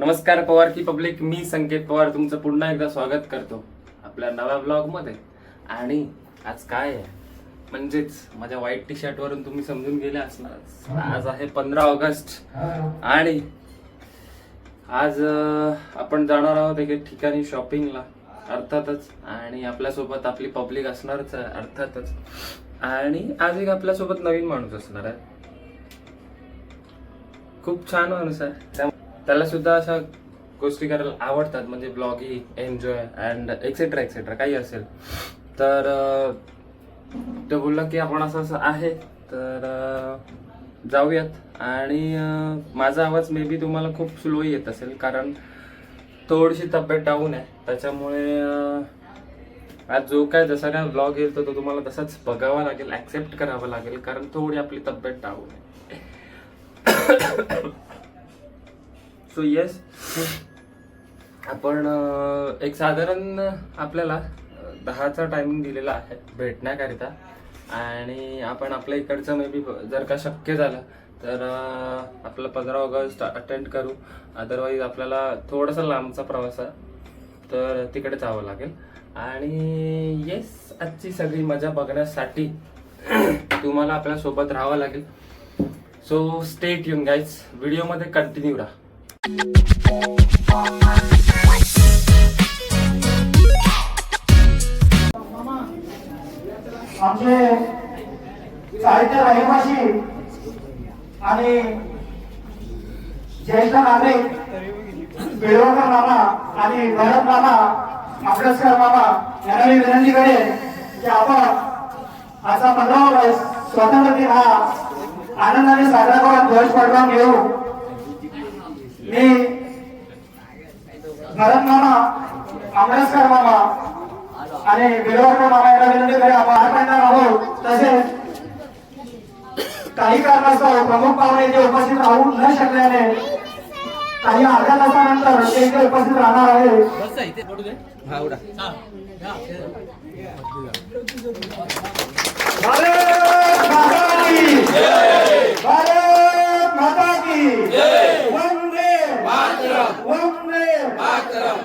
नमस्कार पवार की पब्लिक, मी संकेत पवार तुमचं पुन्हा एकदा स्वागत करतो आपल्या नव्या ब्लॉग मध्ये. आणि आज काय आहे म्हणजेच माझ्या व्हाईट टी शर्ट वरून तुम्ही समजून गेले असणार. आज आहे 15 ऑगस्ट आणि आज आपण जाणार आहोत एका ठिकाणी शॉपिंगला अर्थातच. आणि आपल्यासोबत आपली पब्लिक असणारच आहे अर्थातच. आणि आज एक आपल्यासोबत नवीन माणूस असणार आहे, खूप छान माणूस आहे. त्याला सुद्धा अशा गोष्टी करायला आवडतात, म्हणजे blogging, enjoy and etcetera etcetera काही असेल तर तो बोलला की आपण असं असं आहे तर जाऊयात. आणि माझा आवाज मे बी तुम्हाला खूप स्लो येत असेल कारण थोडीशी तब्येत डाऊन आहे, त्याच्यामुळे आज जो काय जसा काय ब्लॉग येईल तो तुम्हाला तसाच बघावा लागेल, ऍक्सेप्ट करावा लागेल कारण थोडी आपली तब्येत डाऊन आहे. सो येस, आपण एक साधारण आपल्याला 10चा टायमिंग दिलेला आहे भेटण्याकरिता. आणि आपण आपल्या इकडचं मे बी जर का शक्य झालं तर आपलं 15 ऑगस्ट अटेंड करू. अदरवाईज आपल्याला थोडासा लांबचा प्रवास आहे तर तिकडे जावं लागेल. आणि येस, आजची सगळी मजा बघण्यासाठी तुम्हाला आपल्या सोबत राहावं लागेल. सो स्टे ट्यून गाईज, व्हिडिओमध्ये कंटिन्यू राहा. आमचे साहित्य रहिवासी आणि ज्येष्ठ नागरिक बेळवकर मामा आणि भरत मामा, अभ्यासकर मामा यांना मी विनंती करेन की आपण आजचा 15 ऑगस्ट स्वातंत्र्य दिन हा आनंदाने साजरा करून ध्वज फडकावून घेऊ. मी भरत मामा, अभ्यासकर मामा आणि बेळवकर मामा यांना विनंती करेन आपण हात पाडणार आहोत. तसेच काही कारणास्तव प्रमुख पाहुणे जे उपस्थित राहू न शकल्याने काही अर्ध्या तासानंतर ते इथे उपस्थित राहणार आहे. भारत माता की जय, भारत माता की जय, वंदे मातरम, वंदे मातरम.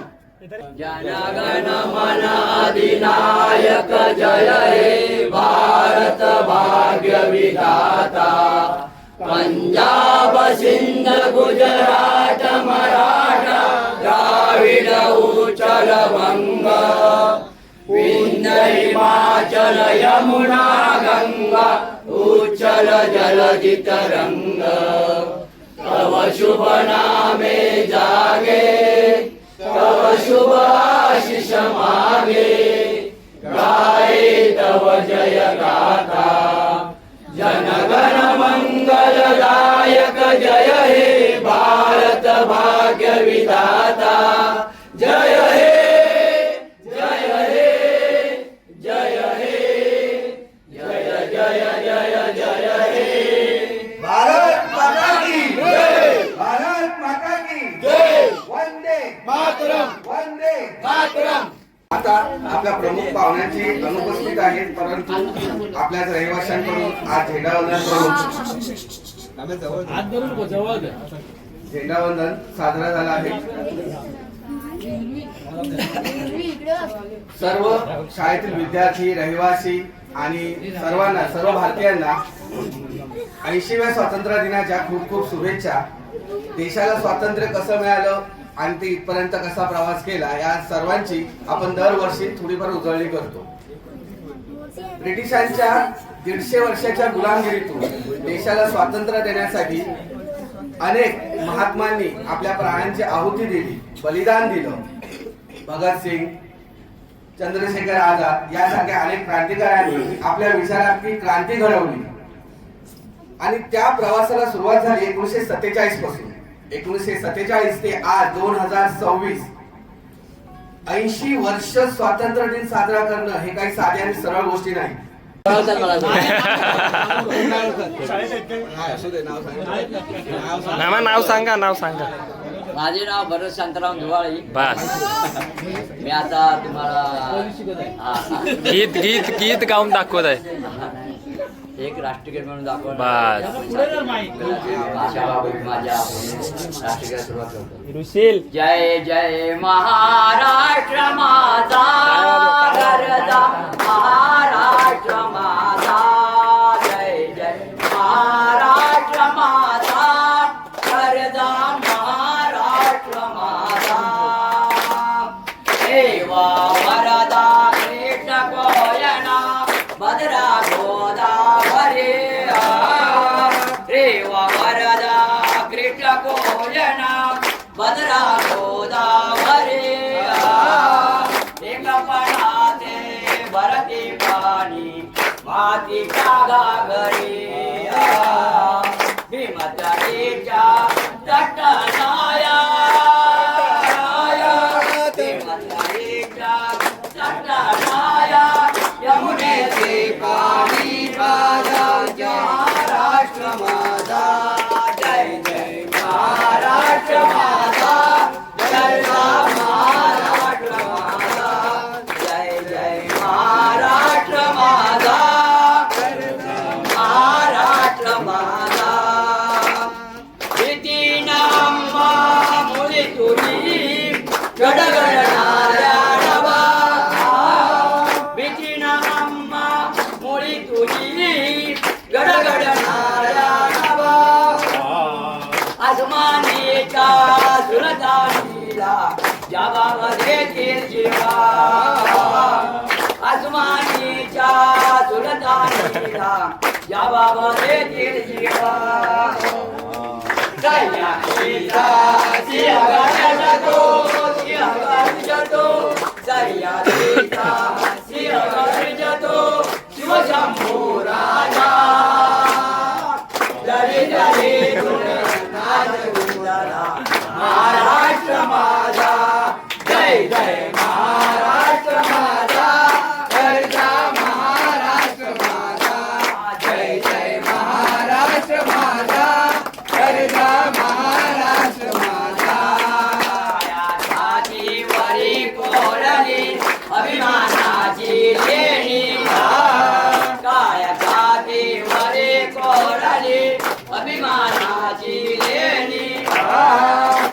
जनगण मन अधिनायक जय हे भारत भाग्य विधाता. पंजाब सिंध गुजरात मराठा द्राविड उच्चल वंग, विंध्य हिमाचल यमुना गंगा उच्चल जलधि तरंग. तव शुभ नामे जागे, तव शुभ आशीष मागे, गाये तव जय गाथा. जनगण मंगलदायक जय हे भारत भाग्य विधाता. जय हे, जय हे, जय हे, जय जय जय जय हे. भारत माता की जय, भारत माता की जय, वंदे मातरम, वंदे मातरम. आता आपल्या प्रमुख पाहुण्यांची अनुपस्थित आहे, परंतु आपल्या रहिवाशांकडून आज झेंडावंदन साजरा झाला आहे. सर्व शाळेतील विद्यार्थी, रहिवासी आणि सर्व भारतीयांना 80व्या स्वातंत्र्य दिनाच्या खूप खूप शुभेच्छा. देशाला स्वातंत्र्य कसं मिळालं आणि ते इथपर्यंत कसा प्रवास केला या सर्वांची आपण दरवर्षी थोडीफार उजळणी करतो. ब्रिटिशांच्या 150 वर्षाच्या गुलामगिरीतून देशाला स्वातंत्र्य देण्यासाठी अनेक महात्मांनी आपल्या प्राणांची आहुती दिली, बलिदान दिलं. भगतसिंग, चंद्रशेखर आझाद यासारख्या अनेक क्रांतिकारकांनी आपल्या विचारात क्रांती घडवली. आणि त्या प्रवासाला सुरुवात झाली 1947 पासून. 1947 ते आज 2026 80 वर्ष स्वातंत्र्य दिन साजरा करणं हे काही साधी आणि सरळ गोष्टी नाही. नाव सांगा, नाव सांगा. माझे नाव भरत शांताराम धुवाळी. बस, मी आता तुम्हाला गीत गीत गीत गाऊन दाखवत आहे. एक राष्ट्रगीत म्हणून दाखवणार बस. भाषा बाबू माझ्या राष्ट्रगीत सुरुवात करतो. रुशील जय जय महाराष्ट्र माझा गरजा महाराष्ट्र माझा जय जय महाराष्ट्र माझा गरजा महाराष्ट्र माझा देवा वरदा कृष्ण कोयना भद्रा गोदावरी देवा वरदा कृष्ण कोयना भद्रा गोदावरी एकपणाचे भरती पाणी मातीच्या घागरी भीमतडीच्या तटनाया भीमतडीच्या तटनाया यमुनेचे पाणी राजा महाराष्ट्र माझा जय जय महाराष्ट्र माझा जय महाराष्ट्र माझा जय जय महाराष्ट्र माझा महाराष्ट्र माझा प्रीतीनाम्मा मुली तुझी गडगडणाऱ्या नवा प्रीतीनाम्मा मुली तुझी गडगडणाऱ्या नवा आसमानीच्या सुरतानीला जगामध्ये जीवा आसमानीच्या सुरतानीला जगामध्ये जीवा सह्याद्रीचा सिंहगड जतो सह्याद्रीचा सिंहगड जतो शिवशंभू राजा जरी जरी महाराष्ट्र माझा जय जय महाराष्ट्र माझा गरजा महाराष्ट्र माझा जय जय महाराष्ट्र माझा गरजा महाराष्ट्र माझा छातीवरी कोरली अभिमानाची लेणी काय छातीवरी कोरली अभिमानाची लेणी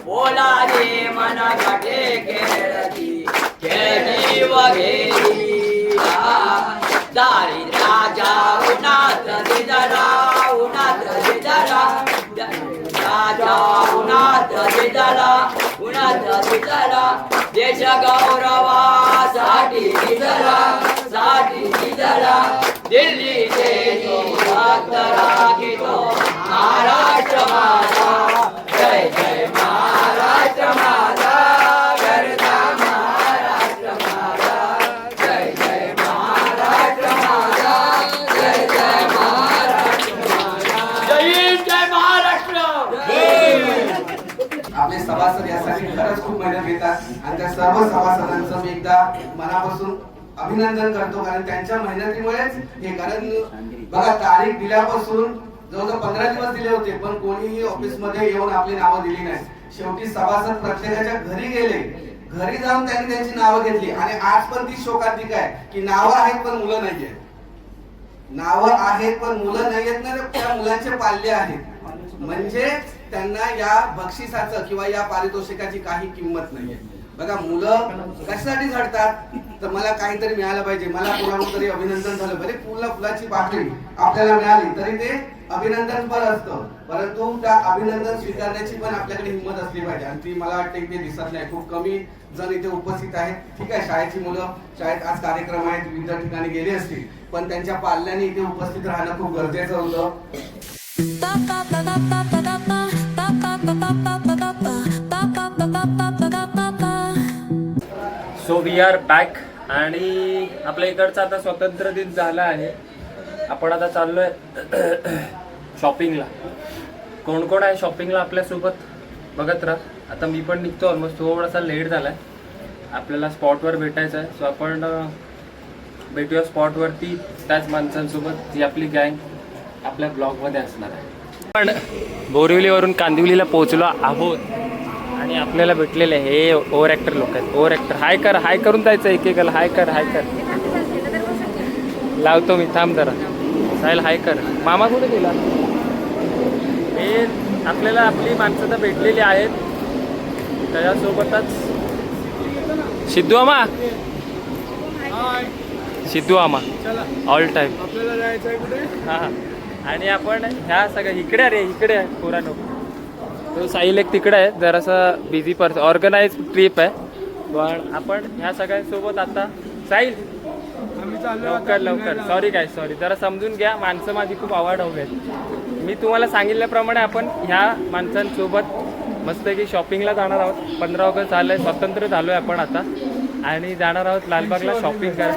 बोलाली मन घटे खेळती वगैरे दारिद्र्याच्या उन्हात दिदरा राजा उन्हात दिदरा देश गौरवासाठी दिदरा दिल्लीचे भक्त राखितो महाराष्ट्र माझा जय जय महाराष्ट्र माझा गरजा महाराष्ट्र माझा जय जय महाराष्ट्र माझा जय जय महाराष्ट्र माझा जय जय महाराष्ट्र. आपले सभासद यासाठी खरंच खूप मेहनत घेतात आणि त्या सर्व सभासदांचं मी एकदा मनापासून अभिनंदन करतो कारण त्यांच्या मेहनतीमुळेच हे कारण बघा तारीख दिल्यापासून जवळजवळ 15 दिवस दिले होते पण कोणीही ऑफिस मध्ये येऊन आपली नावं दिली नाही. शेवटी सभासद प्रत्येकाच्या घरी गेले घरी जाऊन त्यांनी त्यांची नावं घेतली आणि आज पण ती शोकांतिका आहे की नावं आहेत पण मुलं नाहीयेत. नावं आहेत पण मुलं नाहीयेत ना त्या मुलांचे पाल्य आहेत म्हणजे त्यांना या बक्षिसाचं किंवा या पारितोषिकाची काही किंमत नाहीये. बघा मुलं कशासाठी झडतात तर मला काहीतरी मिळालं पाहिजे मला कोणाकडून तरी अभिनंदन झालं भले फुलाची पाकळी आपल्याला मिळाली तरी ते अभिनंदन पण असतं परंतु त्या अभिनंदन स्वीकारण्याची पण आपल्याकडे हिंमत असली पाहिजे आणि ती मला वाटते की ते दिसत नाही. खूप कमी जण इथे उपस्थित आहेत. ठीक आहे शाळेची मुलं शाळेत आज कार्यक्रम आहेत विविध ठिकाणी गेले असतील पण त्यांच्या पाल्याने इथे उपस्थित राहणं खूप गरजेचं होतं. सो वी आर बॅक आणि आपल्या इकडचा आता स्वातंत्र्य दिन झाला आहे. आपण आता चाललोय शॉपिंगला. कोण कोण आहे शॉपिंगला आपल्यासोबत बघत राहा. आता मी पण निघतो ऑलमोस्ट थोडासा लेट झालाय आपल्याला स्पॉटवर भेटायचं आहे. सो आपण भेटूया स्पॉटवरती त्याच माणसांसोबत जी आपली गँग आपल्या ब्लॉगमध्ये असणार आहे. पण बोरिवलीवरून कांदिवलीला पोहोचलो आहोत आणि आपल्याला भेटलेले हे ओव्हर ॲक्टर लोक आहेत. ओव्हर ॲक्टर हाय करून जायचं एकेकाला हाय कर लावतो मी थांब जरा. साहिल हाय कर. मामा कुठे गेला? हे आपल्याला आपली माणसं तर भेटलेली आहेत, त्याच्यासोबतच सिद्धू आमा. सिद्धू आमा ऑल टाईम. आपल्याला जायचं आहे कुठे? हां. आणि आपण ह्या सगळ्या इकडे रे इकडे आहे पुरानो. तो साहिल एक तिकडे आहे, जरासं बिझी पर्सन. ऑर्गनाइज ट्रिप आहे, पण आपण ह्या सगळ्यांसोबत आता. साहिल आम्ही चाललो लवकर लवकर. सॉरी जरा समजून घ्या, माणसं माझी खूप आवड हवी आहेत. मी तुम्हाला सांगितल्याप्रमाणे आपण ह्या माणसांसोबत मस्तपैकी शॉपिंगला जाणार आहोत. 15 ऑगस्ट झालं आहे, स्वतंत्र झालो आहे आपण आता, आणि जाणार आहोत लालबागला शॉपिंग करा.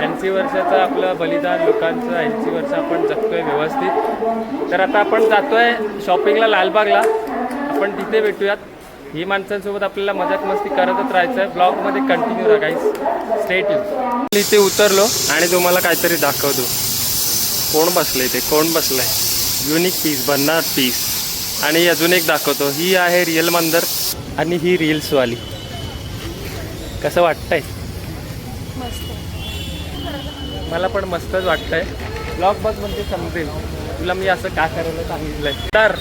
80 वर्षाचं आपलं बलिदान लोकांचं, 80 वर्ष आपण जगतोय व्यवस्थित. तर आता आपण जातोय शॉपिंगला लालबागला. आपण तिथे भेटूयात. ही माणसांसोबत आपल्याला मजाक मस्ती करतच राहायचं आहे. ब्लॉगमध्ये कंटिन्यू राहा गाईस, स्टे ट्यून. इथे उतरलो आणि तुम्हाला काहीतरी दाखवतो. कोण बसलंय ते, कोण बसलंय. युनिक पीस, भन्नाट पीस. आणि अजून एक दाखवतो. ही आहे रिअल मंदर आणि ही रील्सवाली. कसं वाटतंय? मला पण मस्तच वाटतंय. ब्लॉग बघ म्हणजे समजेल तुला मी असं का करायला सांगितलंय. तर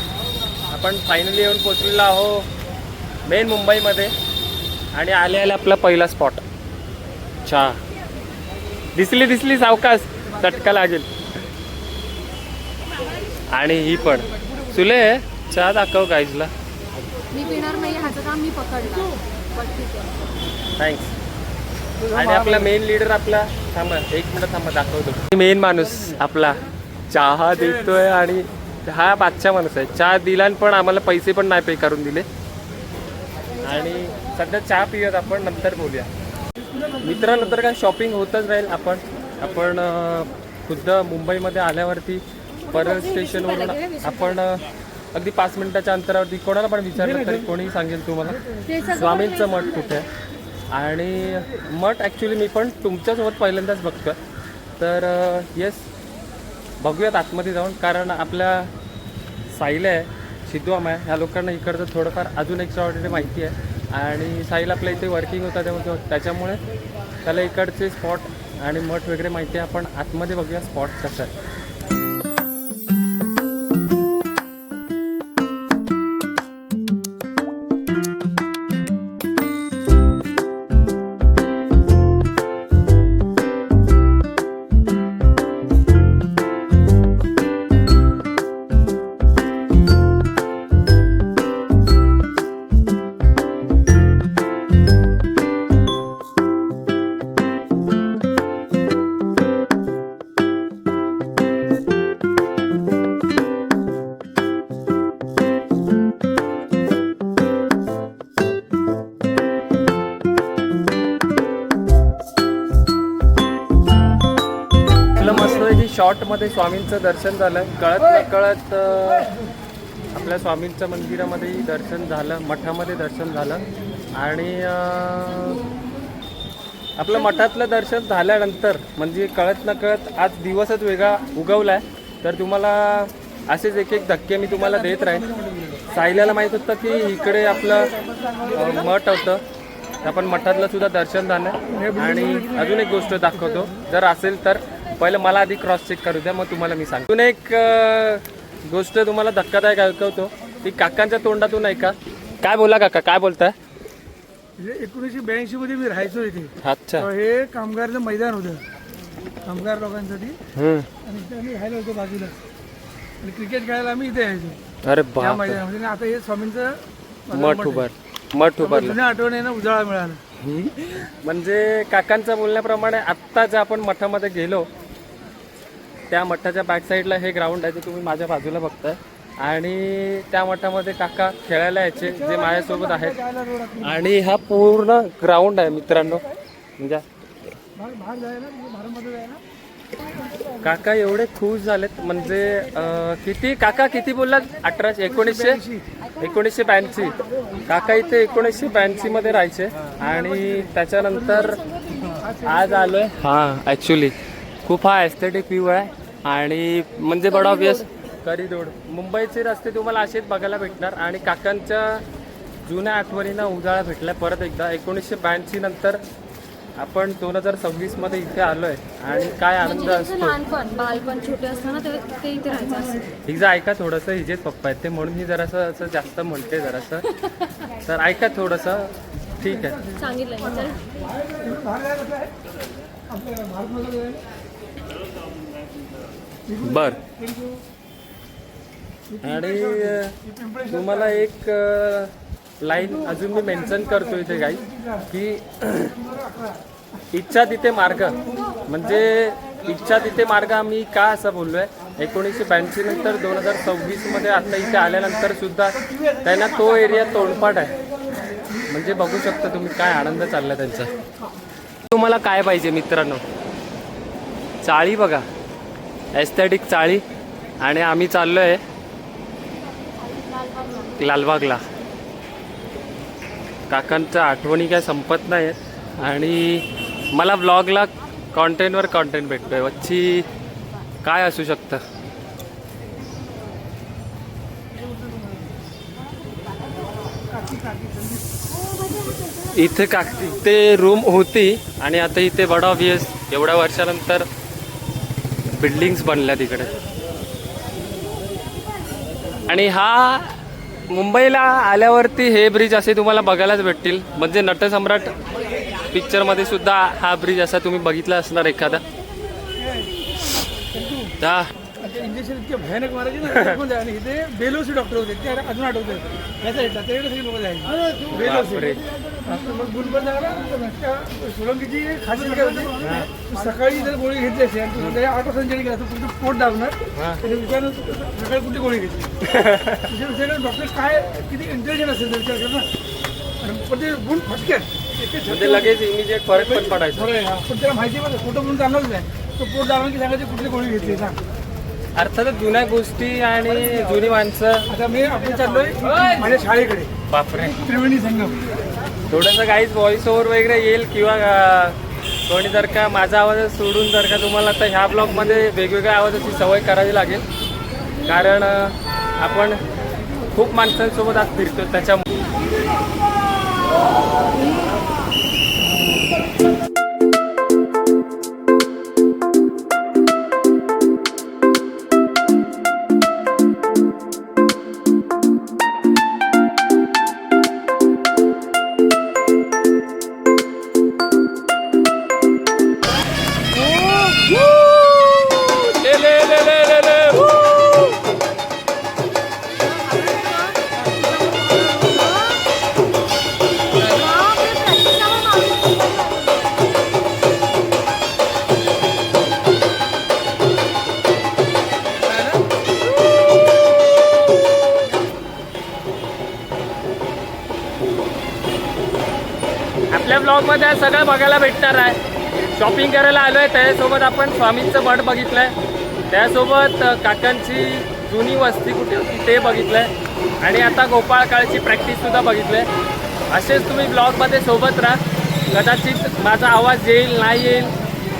आपण फायनली येऊन पोचलेलो आहो मेन मुंबईमध्ये, आणि आले आपला पहिला स्पॉट चहा. दिसली सावकाश, चटका लागेल. आणि ही पण सुले चहा दाखव गाईजला. मी पिणार नाही, ह्याचं काम मी पकडलं. पण ठीक आहे. थँक्स. आणि आपला मेन लीडर आपला, थांबा एक मिनिट थांबा दाखवतो. मेन माणूस आपला चहा देतोय, आणि हा बादशाह माणूस आहे. चहा दिला पण आम्हाला पैसे पण नाही पे करून दिले. आणि सध्या चहा पिऊयात आपण, नंतर बोलूया. मित्रांनंतर काय शॉपिंग होतच राहील. आपण खुद्द मुंबईमध्ये आल्यावरती परळ स्टेशनवरून आपण अगदी 5 मिनिटाच्या अंतरावरती, कोणाला पण विचारलं तरी कोणीही सांगेल तुम्हाला स्वामींचं मठ कुठे आहे. आणि मठ ॲक्च्युली मी पण तुमच्यासोबत पहिल्यांदाच बघतोय. तर येस, बघूयात आतमध्ये जाऊन. कारण आपल्या साहिल आहे, सिद्धू आमा आहे, ह्या लोकांना इकडचं थोडंफार अजून एक्स्ट्राऑर्डिनरी माहिती आहे. आणि साहिल आपल्या इथे वर्किंग होता त्याच्यामुळे त्याला इकडचे स्पॉट आणि मठ वगैरे माहिती आहे. आपण आतमध्ये बघूया स्पॉट कसं आहे. शॉर्टमध्ये स्वामींचं दर्शन झालं. कळत नकळत आपल्या स्वामींच्या मंदिरामध्येही दर्शन झालं, मठामध्ये दर्शन झालं. आणि आपलं मठातलं दर्शन झाल्यानंतर म्हणजे कळत नकळत आज दिवसच वेगळा उगवला आहे. तर तुम्हाला असेच एक एक धक्के मी तुम्हाला देत राहीन. साहिलाला माहीत होतं की इकडे आपलं मठ होतं, आपण मठातलं सुद्धा दर्शन झालं. आणि अजून एक गोष्ट दाखवतो, जर असेल तर पहिलं मला आधी क्रॉस चेक करू द्या, मग तुम्हाला मी सांगतो. अजून एक गोष्ट तुम्हाला धक्कादायक ऐकवतो, ती काकांच्या तोंडातून ऐका. काय बोला काका, काय बोलताय? 1982 मध्ये मी राहायचो इथे. अच्छा. हे कामगारचं मैदान होतं कामगार लोकांसाठी, आणि इथे आम्ही राहायला होतो बाजूला. आणि क्रिकेट खेळायला आम्ही इथे यायचो. अरे त्या बाप, मैदानामध्ये. आता हे स्वामींचं मठ उभारलं. जुन्या आठवणीनं उजाळा मिळाला. म्हणजे काकांचं बोलण्याप्रमाणे आत्ता जे आपण मठामध्ये गेलो, त्या मठाच्या बॅक साईडला हे ग्राउंड आहे, ते तुम्ही माझ्या बाजूला बघताय. आणि त्या मठामध्ये काका खेळायला यायचे, जे माझ्यासोबत आहेत. आणि हा पूर्ण ग्राउंड आहे मित्रांनो. म्हणजे काका एवढे खुश झालेत. म्हणजे किती काका किती बोललात? 1982. काका इथे 1982 मध्ये राहायचे. आणि त्याच्यानंतर आज आलोय. हां, ॲक्च्युली खूप हा एस्थेटिक व्ह्यू आहे. आणि म्हणजे बडा ऑब्वियस करिडोर. मुंबईचे रस्ते तुम्हाला असेच बघायला भेटणार. आणि काकांच्या जुन्या आठवणींना उजाळा भेटला परत एकदा. 1982 नंतर आपण 2026 मध्ये इथे आलोय आणि काय आनंद म्हणजे असतो. लहानपण बालपण छोटे असताना ते इथे राहायचं असं. हिचं ऐका थोडंसं, हिजेच पप्पा आहेत ते म्हणून ही जरासं असं जास्त म्हणते जरासं. तर ऐका थोडंसं, ठीक आहे. सांगितलं मी तर. बर. आणि तुम्हाला एक लाईन अजून मी मेन्शन करतो इथे काही की इच्छा तिथे मार्ग, म्हणजे इच्छा तिथे मार्ग आम्ही का असं बोललोय. 1982 नंतर 2026 मध्ये आता इथे आल्यानंतर सुद्धा त्यांना तो एरिया तोंडपाठ आहे. म्हणजे बघू शकता तुम्ही काय आनंद चालला त्यांचा. तुम्हाला काय पाहिजे मित्रांनो, चाळी बघा, एस्थेटिक चाळी. आणि आम्ही चाललोय लालबागला. काकांच्या आठवणी काय संपत नाहीत आणि मला ब्लॉगला कॉन्टेंटवर कॉन्टेंट भेटतोय. वच्ची काय असू शकतं. इथे रूम होती आणि आता इथे बडा ऑब्वियस एवढ्या वर्षानंतर बिल्डिंग्स बनल्या तिकडे. आणि हा मुंबईला आल्यावरती हे ब्रिज असे तुम्हाला बघायलाच भेटतील. म्हणजे नटसम्राट पिक्चरमध्ये सुद्धा हा ब्रिज असा तुम्ही बघितला असणार एखादा. इंजेक्शन इतके भयानक मारायचे ना. आणि इथे बेलोसी डॉक्टर होते, ते अजून आठवते. याचा येतात त्याकडे सगळी लोक जायची बेलोसी. मग गुलबर्ग सोलंकीची खासियत काय होती, सकाळी जर गोळी घेतली असेल आणि संध्याकाळी 8 वाजता संजय गेला तर तुमचं पोट दाबणार. त्याने विचारलं सकाळी कुठली गोळी घेतली. विचारलं डॉक्टर काय किती इंटेलिजंट असेल विचार कर ना. आणि पण ते गुण फटक्यात लगेच इमिजिएट फरक पण पडायचा. पण त्याला माहिती आहे फोटो म्हणून चालणारच नाही. तो पोट दाबून की सांगायची कुठली गोळी घेतली ना. अर्थातच जुन्या गोष्टी आणि जुनी माणसं. आता मी आपण चाललोय माझ्या शाळेकडे, बापरे, त्रिवेणी संगम. थोडंसं काहीच व्हॉइस ओव्हर वगैरे येईल किंवा कोणी जर का माझा आवाज सोडून जर का तुम्हाला आता ह्या ब्लॉगमध्ये वेगवेगळ्या आवाजाची सवय करावी लागेल. कारण आपण खूप माणसांसोबत आज फिरतो त्याच्यामुळे. आपल्या ब्लॉगमध्ये सगळं बघायला भेटणार आहे. शॉपिंग करायला आलो आहे, त्याच्यासोबत आपण स्वामींचं मठ बघितलं आहे, त्यासोबत काकांची जुनी वस्ती कुठे होती ते बघितलं आहे आणि आता गोपाळकाळची प्रॅक्टिससुद्धा बघितलं आहे. असेच तुम्ही ब्लॉगमध्ये सोबत राहा. कदाचित माझा आवाज येईल नाही येईल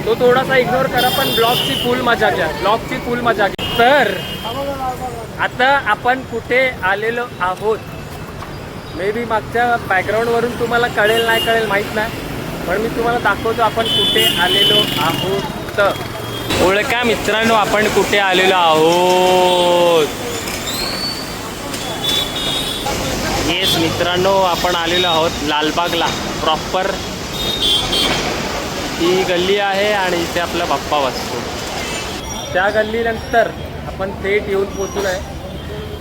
तो थोडासा इग्नोर करा, पण ब्लॉगची फुल मजा घ्या, ब्लॉगची फुल मजा घ्या. तर आता आपण कुठे आलेलो आहोत, मे बी मागच्या बॅकग्राऊंडवरून तुम्हाला कळेल नाही कळेल माहीत नाही, पण मी तुम्हाला दाखवतो आपण कुठे आलेलो आहोत. ओळखा मित्रांनो, आपण कुठे आलेलो आहोत. येस मित्रांनो, आपण आलेलो आहोत लालबागला. प्रॉपर ही गल्ली आहे आणि इथे आपला बाप्पा बसतो. त्या गल्लीनंतर आपण थेट येऊन पोचलो आहे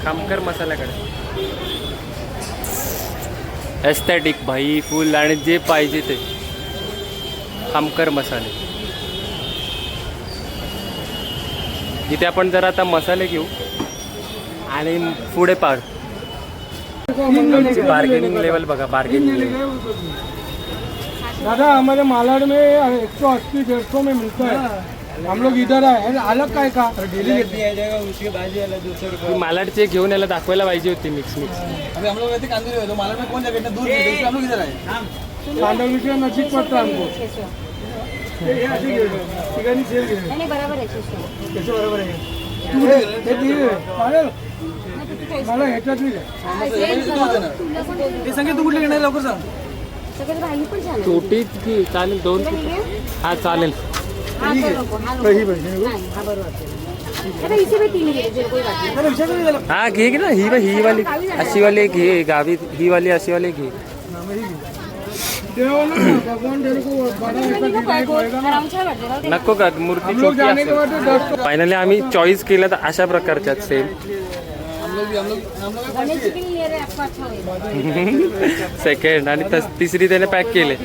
खामकर मसाल्याकडे. एस्थेटिक भाई फुल आणि जे पाहिजे ते खामकर मसाले. इथे आपण जरा आता मसाले घेऊ आणि पुढे पार बार्गेनिंग लेवल बघा. बार्गेनिंग लेवल दादा हमारे मालाड में 180-150 में मिलता है. हम लोग इधर है. अलग काय का डेली घेतली आहे उसके भाजी वाला 200 रुपये. मालाडचे घेऊन याला दाखवायला पाहिजे होती मिक्स. अभी हम लोग कांदूर है, मालाड में कौन जगह इतना दूर है, हम लोग इधर आए. कांदूर के नजीक पड़ता हमको. ये ऐसे ठिकाणी सेल घे. नाही बरोबर आहे. त्याचं बरोबर आहे. मला ह्याच्यातली तुला हे सांगे तू कुठले घेणार लवकर सांग. सगळं राहिली पण छान आहे. छोटी की चालेल दोन तुला ही आहे? हा चालेल हा तो नको, हा नको. नाही, हा बरोबर वाटतो. आता इसे भी तीन घे, जे कोई बात नाही. हा घे ना ही वाली अशी वाली एक घे गावी ही वाली अशी वाली घे नको का मूर्ती छोटी असेल फायनली आम्ही चॉईस केलं तर अशा प्रकारच्या सेम गणेश जी के लिए ये रे, आपको अच्छा होगा. सेकंड आणि तिसरी त्याने पॅक केले